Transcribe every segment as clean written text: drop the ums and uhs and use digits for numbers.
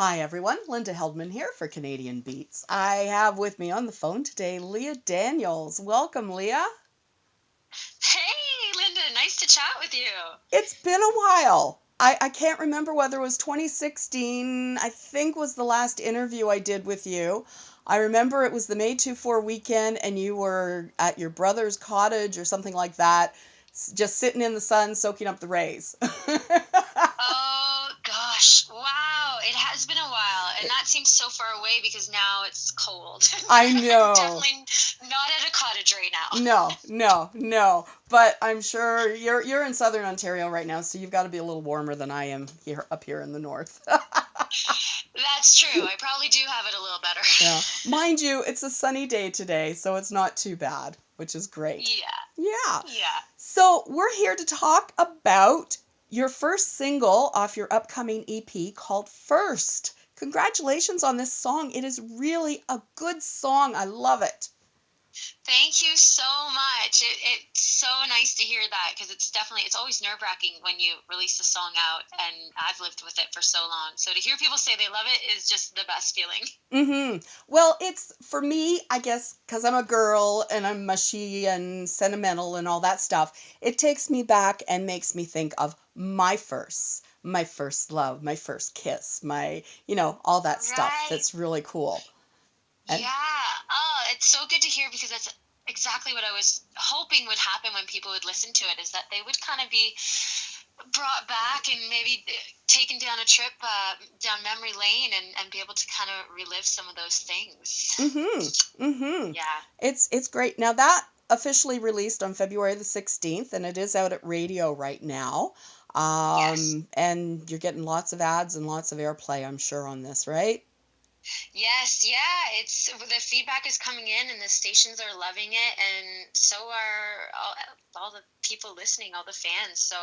Hi everyone, Linda Heldman here for Canadian Beats. I have with me on the phone today Leah Daniels. Welcome, Leah. Hey, Linda, nice to chat with you. It's been a while. I can't remember whether it was 2016, I think was the last interview I did with you. I remember it was the May 24 weekend and you were at your brother's cottage or something like that, just sitting in the sun soaking up the rays. Oh, gosh. Wow. It has been a while, and that seems so far away because now it's cold. I I'm know. definitely not at a cottage right now. No. But I'm sure you're in southern Ontario right now, so you've got to be a little warmer than I am here up here in the north. That's true. I probably do have it a little better. Yeah. Mind you, it's a sunny day today, so it's not too bad, which is great. Yeah. Yeah. So we're here to talk about your first single off your upcoming EP called First. Congratulations on this song. It is really a good song. I love it. Thank you so much. It's so nice to hear that because it's always nerve-wracking when you release a song out, and I've lived with it for so long. So to hear people say they love it is just the best feeling. Well, it's for me, I guess, because I'm a girl and I'm mushy and sentimental and all that stuff. It takes me back and makes me think of my first love, my first kiss, all that stuff. Right. That's really cool. And Yeah. Oh, it's so good to hear because that's exactly what I was hoping would happen when people would listen to it, is that they would kind of be brought back and maybe taken down a trip down memory lane and be able to kind of relive some of those things. Yeah. It's great. Now that officially released on February the 16th, and it is out at radio right now. Yes. And you're getting lots of ads and lots of airplay, I'm sure, on this, right? Yes, yeah, it's the feedback is coming in, and the stations are loving it, and so are all the people listening, all the fans. So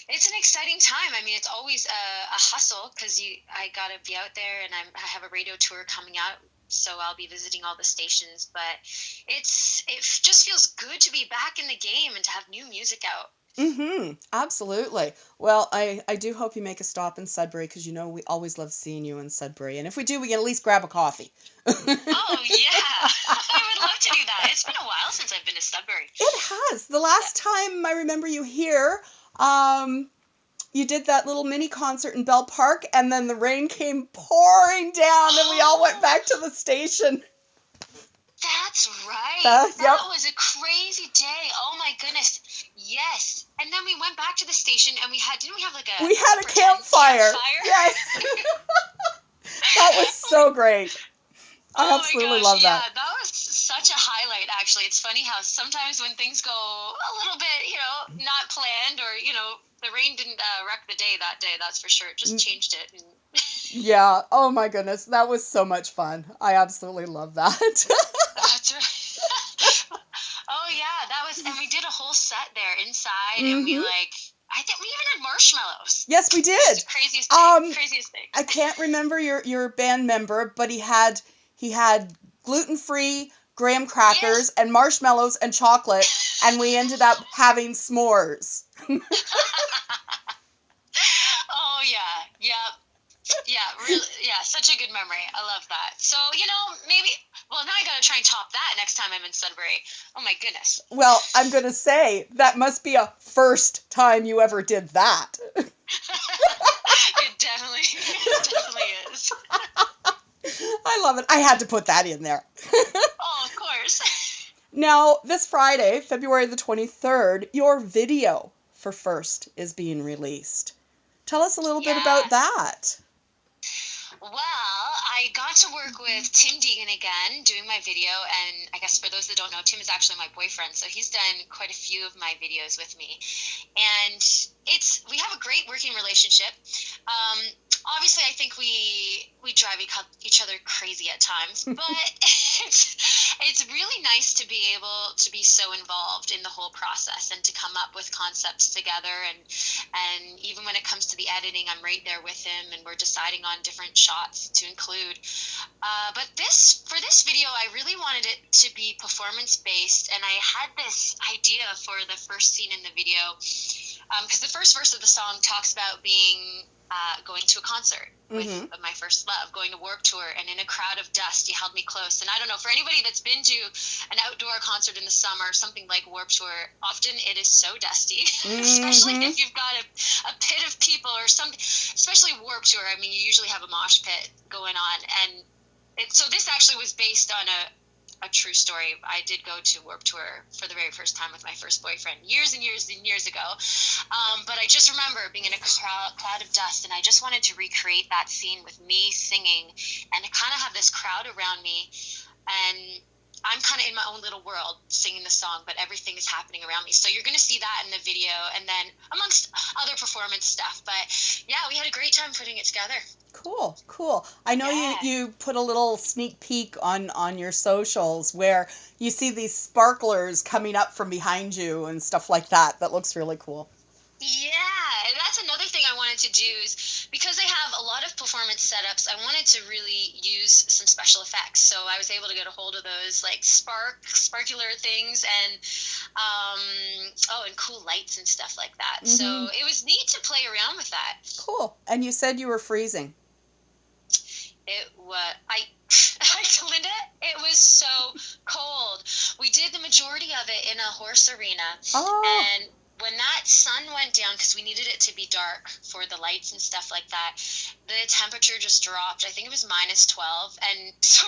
it's an exciting time. I mean, it's always a hustle because I gotta be out there, and I have a radio tour coming out, so I'll be visiting all the stations. But it just feels good to be back in the game and to have new music out. Absolutely. Well, I do hope you make a stop in Sudbury because we always love seeing you in Sudbury. And if we do, we can at least grab a coffee. Oh yeah, I would love to do that. It's been a while since I've been to Sudbury. It has. The last time I remember you here, you did that little mini concert in Bell Park, and then the rain came pouring down, and we all went Oh, back to the station. that's right. Yep. That was a crazy day. Oh my goodness. Yes. And then we went back to the station and didn't we have like We had a pretend campfire. campfire? Yes. That was so great. I Oh my absolutely gosh, love yeah, that. that was such a highlight actually. It's funny how sometimes when things go a little bit, not planned, or, the rain didn't wreck the day that day, that's for sure. It just changed it. And Yeah. Oh my goodness. That was so much fun. I absolutely love that. that's right. Oh yeah, and we did a whole set there inside, and I think we even had marshmallows. Yes, we It was did. the craziest thing. Craziest thing. I can't remember your band member, but he had gluten-free graham crackers Yes. and marshmallows and chocolate, and we ended up having s'mores. Oh yeah, yeah, really, yeah. Such a good memory. I love that. So maybe. Well, now I gotta try and top that next time I'm in Sudbury. Oh my goodness. Well, I'm going to say that must be a first time you ever did that. It definitely is. I love it. I had to put that in there. Oh, of course. Now, this Friday, February the 23rd, your video for First is being released. Tell us a little bit about Yes. that. Well, I got to work with Tim Deegan again doing my video, and I guess for those that don't know, Tim is actually my boyfriend, so he's done quite a few of my videos with me, and we have a great working relationship. Obviously, I think we drive each other crazy at times, but it's really nice to be able to be so involved in the whole process and to come up with concepts together, and even when it comes to the editing, I'm right there with him, and we're deciding on different shots to include. But for this video, I really wanted it to be performance based, and I had this idea for the first scene in the video, because the first verse of the song talks about being going to a concert with Mm-hmm. my first love, going to Warped Tour, and in a crowd of dust, you held me close. And I don't know, for anybody that's been to an outdoor concert in the summer, something like Warped Tour, often it is so dusty, especially Mm-hmm. if you've got a pit of people or something, especially Warped Tour. I mean, you usually have a mosh pit going on. And so this actually was based on a true story. I did go to Warped Tour for the very first time with my first boyfriend years and years and years ago. But I just remember being in a cloud of dust, and I just wanted to recreate that scene with me singing and to kind of have this crowd around me. And I'm kind of in my own little world singing the song, but everything is happening around me. So you're going to see that in the video, and then amongst other performance stuff. But yeah, we had a great time putting it together. Cool, cool. I know you Yeah. you put a little sneak peek on your socials where you see these sparklers coming up from behind you and stuff like that. That looks really cool. Yeah, and that's another thing I wanted to do is because I have a lot of performance setups, I wanted to really use some special effects. So I was able to get a hold of those like sparkular things and and cool lights and stuff like that. So Mm-hmm. it was neat to play around with that. Cool. And you said you were freezing. It was Linda, it was so cold. We did the majority of it in a horse arena, Oh. and when that sun went down, because we needed it to be dark for the lights and stuff like that, the temperature just dropped. I think it was -12, and so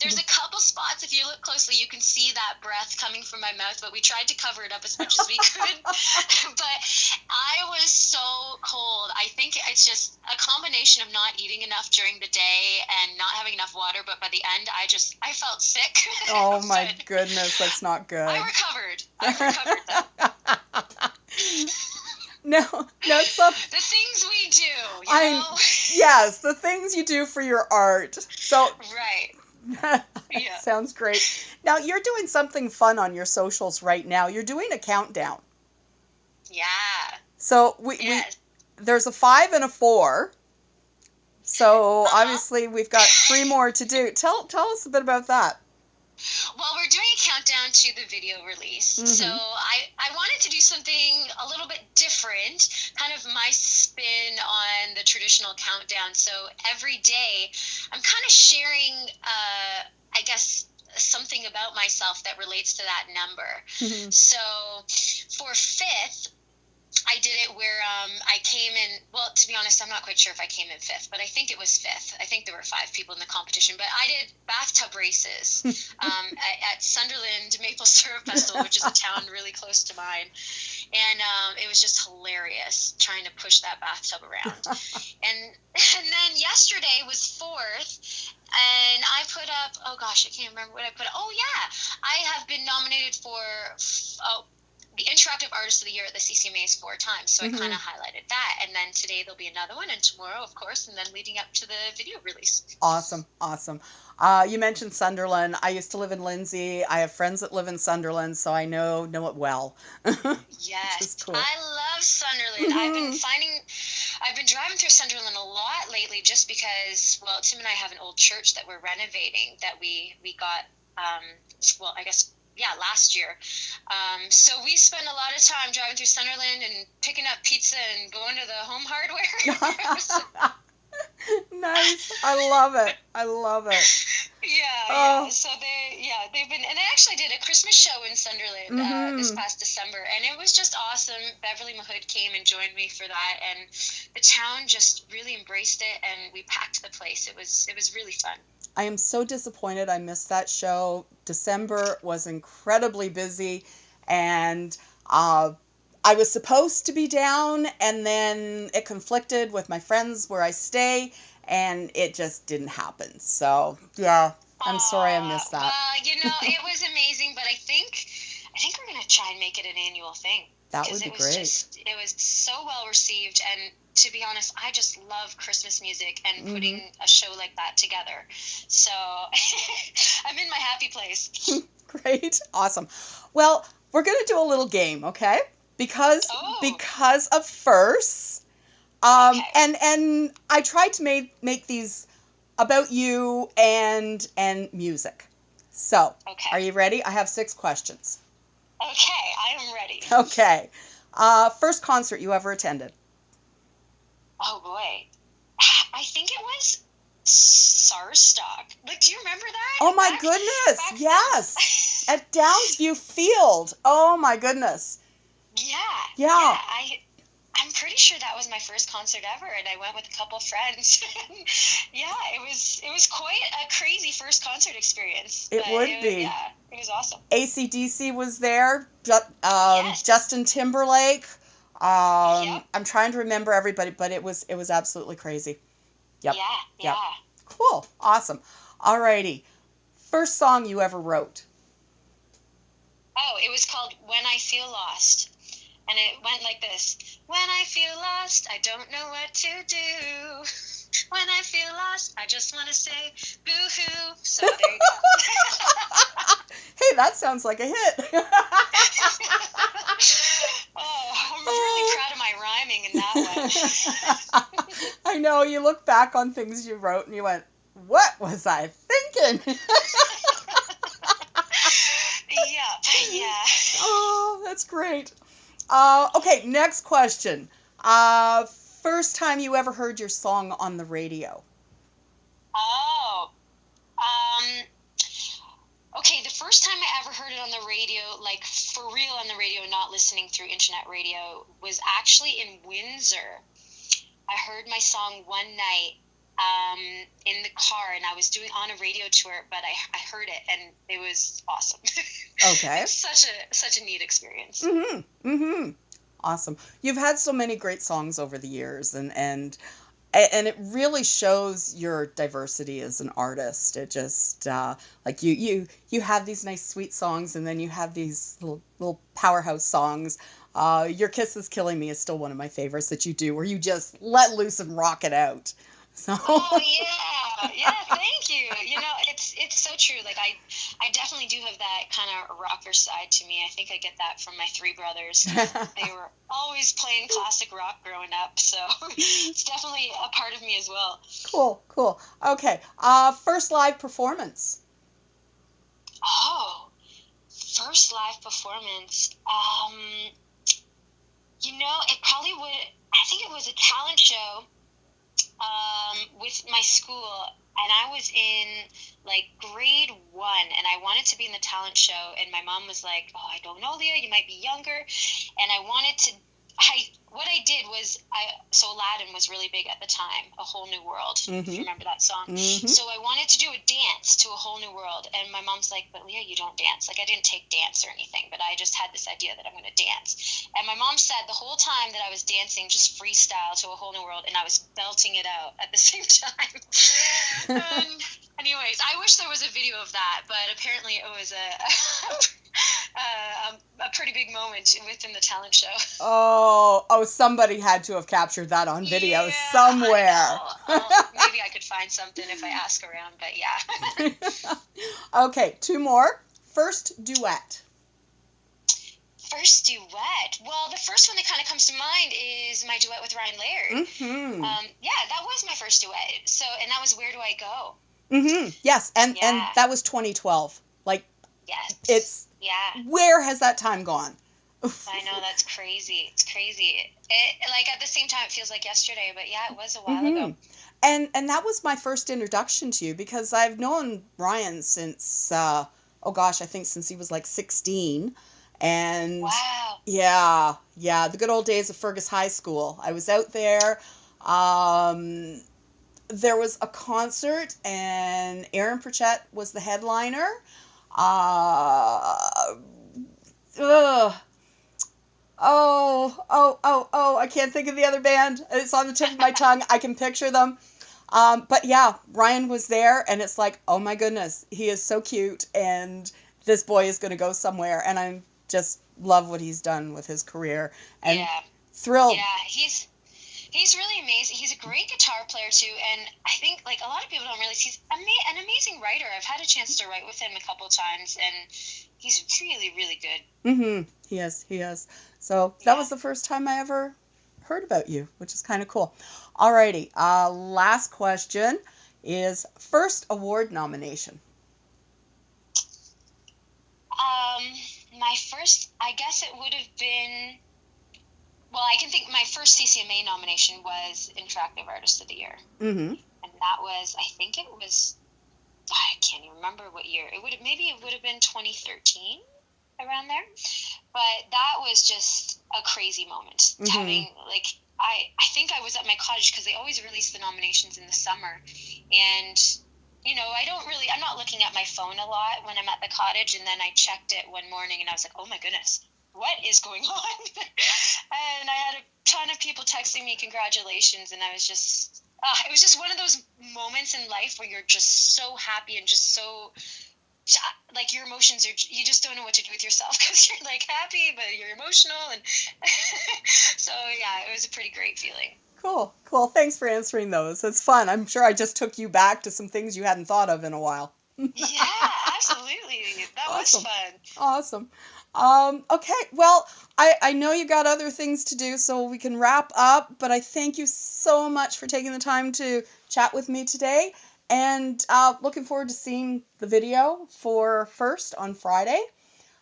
there's a couple spots. If you look closely, you can see that breath coming from my mouth. But we tried to cover it up as much as we could. But I was so cold. I think it's just a combination of not eating enough during the day and not having enough water. But by the end, I felt sick. Oh my But goodness, that's not good. I recovered. though. No, no, so The things we do, I yes, the things you do for your art. So Right. Yeah. sounds great. Now you're doing something fun on your socials right now. You're doing a countdown. Yeah. So we Yes. there's a 5 and a 4. So Uh-huh. obviously we've got 3 more to do. Tell us a bit about that. Well, we're doing a countdown to the video release. So Mm-hmm. I wanted to do something a little bit different, kind of my spin on the traditional countdown. So every day I'm kind of sharing, I guess, something about myself that relates to that number. Mm-hmm. So for fifth, I did it where I came in. Well, to be honest, I'm not quite sure if I came in fifth, but I think it was fifth. I think there were 5 people in the competition. But I did bathtub races at Sunderland Maple Syrup Festival, which is a town really close to mine. And it was just hilarious trying to push that bathtub around. And then yesterday was fourth. And I put up, oh gosh, I can't remember what I put up. Oh, yeah. I have been nominated for the Interactive Artist of the Year at the CCMAs 4 times. So Mm-hmm. I kind of highlighted that. And then today there'll be another one, and tomorrow, of course, and then leading up to the video release. Awesome, awesome. You mentioned Sunderland. I used to live in Lindsay. I have friends that live in Sunderland, so I know it well. Which is Yes, cool. I love Sunderland. I've been driving through Sunderland a lot lately just because, well, Tim and I have an old church that we're renovating that we got, I guess, yeah, last year. So we spend a lot of time driving through Sunderland and picking up pizza and going to the home hardware. Nice. I love it. I love it. Yeah, Oh. So they've been, and I actually did a Christmas show in Sunderland this Mm-hmm. past December, and it was just awesome. Beverly Mahood came and joined me for that, and the town just really embraced it, and we packed the place. It was really fun. I am so disappointed I missed that show. December was incredibly busy, and I was supposed to be down, and then it conflicted with my friends where I stay, and it just didn't happen. So, yeah, I'm sorry I missed that. Well, it was amazing, but I think we're gonna try and make it an annual thing That because would be it was great. it was so well received, and to be honest, I just love Christmas music and putting a show like that together. So I'm in my happy place. Great. Awesome. Well, we're going to do a little game, okay? Because Oh, of firsts. okay, And I tried to make these about you and music. So, are okay, you ready? I have 6 questions. okay. I am ready. Okay. First concert you ever attended? Oh boy. I think it was Sarstock. Like, do you remember Oh that? my goodness, Back yes. then. At Downsview Field. Oh my goodness. Yeah, Yeah. yeah. I'm pretty sure that was my first concert ever, and I went with a couple friends. Yeah, it was quite a crazy first concert experience, but It would be. yeah, it was awesome. AC/DC was there. Yes. Justin Timberlake. Yep. I'm trying to remember everybody, but it was absolutely crazy. Yep. Yeah. Yep. Yeah. Cool. Awesome. Alrighty. First song you ever wrote. Oh, it was called When I Feel Lost. And it went like this. When I feel lost, I don't know what to do. When I feel lost, I just want to say boo-hoo. So there you go. Hey, that sounds like a hit. Oh, I'm really proud of my rhyming in that one. I know, you look back on things you wrote and you went, what was I thinking? Yep, yeah. Oh, that's great. Okay, next question. First time you ever heard your song on the radio? Oh, um, okay, the first time I ever heard it on the radio, like for real on the radio, not listening through internet radio, was actually in Windsor. I heard my song one night in the car, and I was doing on a radio tour, but I heard it, and it was awesome. Okay. It's such a neat experience. Mm-hmm. Mm-hmm. Awesome. You've had so many great songs over the years, and it really shows your diversity as an artist. It just like you have these nice sweet songs, and then you have these little powerhouse songs. Your Kiss Is Killing Me is still one of my favorites that you do, where you just let loose and rock it out. So Oh yeah, yeah. Thank you. You know, it's so true. Like I definitely do have that kind of rocker side to me. I think I get that from my three brothers. They were always playing classic rock growing up, so it's definitely a part of me as well. cool, cool. Okay, first live performance. Oh, first live performance. It probably would. I think it was a talent show with my school, and I was in like grade one, and I wanted to be in the talent show, and my mom was like, "Oh, I don't know, Leah, you might be younger," and I wanted to. What I did was so Aladdin was really big at the time, A Whole New World, if Mm-hmm. you remember that song. Mm-hmm. So I wanted to do a dance to A Whole New World, and my mom's like, "But Leah, you don't dance." Like I didn't take dance or anything, but I just had this idea that I'm going to dance. And my mom said the whole time that I was dancing, just freestyle to A Whole New World, and I was belting it out at the same time. Anyways, I wish there was a video of that, but apparently it was a pretty big moment within the talent show. Oh, somebody had to have captured that on video Yeah, somewhere. I know. Maybe I could find something if I ask around, but yeah. Okay, two more. First duet. First duet. Well, the first one that kind of comes to mind is my duet with Ryan Laird. Mm-hmm. Yeah, that was my first duet. So, and that was Where Do I Go? Mm-hmm. Yes, and Yeah. that was 2012. Like, Yes. it's Yeah. where has that time gone? I know, that's crazy. It's crazy. Like at the same time, it feels like yesterday, but yeah, it was a while Mm-hmm. ago. And that was my first introduction to you because I've known Ryan since oh gosh, I think since he was like 16. And Wow. yeah, the good old days of Fergus High School. I was out there. Um, there was a concert, and Aaron Pritchett was the headliner. Uh, ugh. Oh, I can't think of the other band. It's on the tip of my tongue. I can picture them. But yeah, Ryan was there, and it's like, oh my goodness, he is so cute, and this boy is going to go somewhere, and I just love what he's done with his career, and Yeah. thrilled. Yeah, he's really amazing. He's a great guitar player too, and I think like a lot of people don't realize he's an amazing writer. I've had a chance to write with him a couple times, and he's really, really good. Mm-hmm. He is. So that Yeah. was the first time I ever heard about you, which is kind of cool. Alrighty, last question is first award nomination. My first, I guess it would have been well, I can think my first CCMA nomination was Interactive Artist of the Year. Mm-hmm. And that was, I think it was, I can't even remember what year. Maybe it would have been 2013, around there. But that was just a crazy moment. Mm-hmm. Having, like, I think I was at my cottage because they always release the nominations in the summer. And, I'm not looking at my phone a lot when I'm at the cottage. And then I checked it one morning and I was like, oh my goodness, what is going on? And I had a ton of people texting me congratulations. And I was just, it was just one of those moments in life where you're just so happy and just so, like, your emotions are, you just don't know what to do with yourself because you're like happy but you're emotional, and so yeah, it was a pretty great feeling. Cool. Cool. Thanks for answering those. It's fun. I'm sure I just took you back to some things you hadn't thought of in a while. Yeah, absolutely, that was Awesome. fun. Awesome. Okay. Well, I know you got other things to do, so we can wrap up, but I thank you so much for taking the time to chat with me today. And looking forward to seeing the video for First on Friday.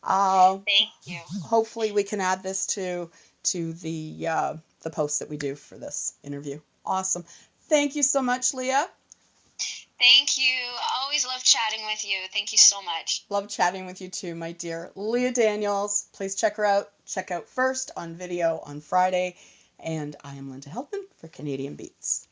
Uh, Thank you. Hopefully we can add this to the post that we do for this interview. Awesome. Thank you so much, Leah. Thank you. Always love chatting with you. Thank you so much. Love chatting with you too, my dear. Leah Daniels. Please check her out. Check out First on video on Friday. And I am Linda Helpman for Canadian Beats.